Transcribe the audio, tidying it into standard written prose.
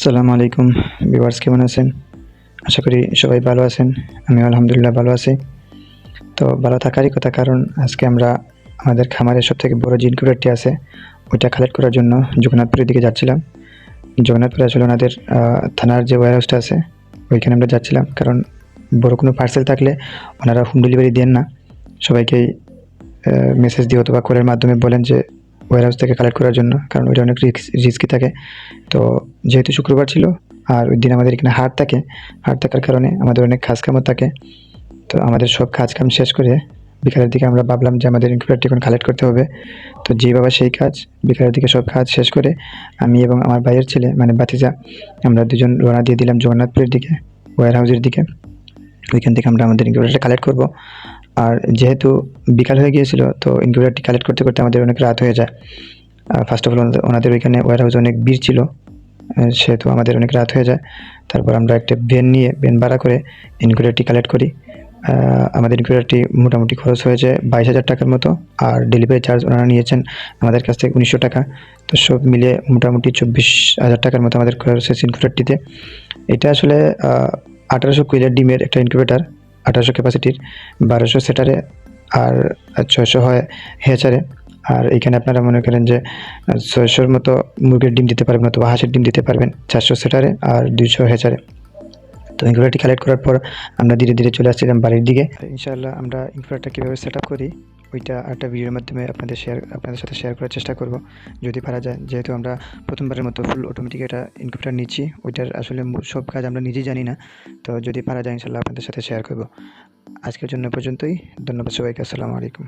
আসসালামু আলাইকুম ভিউয়ার্স, কেমন আছেন? আশা করি সবাই ভালো আছেন। আমিও আলহামদুলিল্লাহ ভালো আছি। তো ভালো থাকারই কথা, কারণ আজকে আমরা আমাদের খামারের সবথেকে বড় যে ইনকিউবেটরটি আছে ওইটা কালেক্ট করার জন্য জগন্নাথপুরের দিকে যাচ্ছিলাম। জগন্নাথপুরে আসলে ওনাদের থানার যে ওয়্যারহাউসটা আছে ওইখানে আমরা যাচ্ছিলাম, কারণ বড় কোনো পার্সেল থাকলে ওনারা হোম ডেলিভারি দেন না। সবাইকেই মেসেজ দিয়ে অথবা কলের মাধ্যমে বলেন যে ওয়্যারহাউস থেকে কালেক্ট করার জন্য, কারণ ওইটা অনেক রিস্কি থাকে। তো যেহেতু শুক্রবার ছিল আর ওই দিন আমাদের এখানে হাট থাকে, হাট থাকার কারণে আমাদের অনেক কাজকামও থাকে। তো আমাদের সব কাজকাম শেষ করে বিকালের দিকে আমরা ভাবলাম যে আমাদের ইনকিউবেটরটি এখন কালেক্ট করতে হবে। তো যেই বাবা সেই কাজ, বিকালের দিকে সব কাজ শেষ করে আমি এবং আমার ভাইয়ের ছেলে মানে ভাতিজা, আমরা দুজন রওনা দিয়ে দিলাম জগন্নাথপুরের দিকে, ওয়্যারহাউসের দিকে। ওইখান থেকে আমরা আমাদের ইনকিউবেটরটা কালেক্ট করব। আর যেহেতু বিকাল হয়ে গিয়েছিল, তো ইনকিউবেটরটি কালেক্ট করতে করতে আমাদের অনেক রাত হয়ে যায়। ফার্স্ট অফ অল ওনাদের ওইখানে ওয়্যারহাউসে অনেক ভিড় ছিল, সেহেতু আমাদের অনেক রাত হয়ে যায়। তারপর আমরা একটা ভ্যান ভাড়া করে ইনকিউবেটরটি কালেক্ট করি। আমাদের ইনকিউবেটরটি মোটামুটি খরচ হয়েছে 22,000 টাকার মতো, আর ডেলিভারি চার্জ ওনারা নিয়েছেন আমাদের কাছ থেকে 1,900 টাকা। তো সব মিলিয়ে মোটামুটি 24,000 টাকার মতো আমাদের খরচ হয়েছে ইনকিউবেটরটিতে। এটা আসলে 1800 কোয়েলের ডিমের একটা ইনকিউবেটর, 1800 ক্যাপাসিটির, 1200 সেটারে আর 600 হয় হ্যাচারে। আর এখানে আপনারা মনে করেন যে 600-র মতো মুরগির ডিম দিতে পারবেন অথবা হাঁসের ডিম দিতে পারবেন, 400 সেটারে আর 200 হ্যাচারে। তো ইনকিউবেটরটি কালেক্ট করার পর আমরা ধীরে ধীরে চলে আসছিলাম বাড়ির দিকে। ইনশাআল্লাহ আমরা ইনকিউবেটরটা কীভাবে সেট আপ করি ওইটা একটা ভিডিওর মাধ্যমে আপনাদের সাথে শেয়ার করার চেষ্টা করব, যদি পারা যায়। যেহেতু আমরা প্রথমবারের মতো ফুল অটোমেটিক এটা ইনকিউবেটর নিচ্ছি, ওইটার আসলে সব কাজ আমরা নিজেই জানি না। তো যদি পারা যায় ইনশাআল্লাহ আপনাদের সাথে শেয়ার করব। আজকের জন্য পর্যন্তই। ধন্যবাদ সবাইকে। আসসালামু আলাইকুম।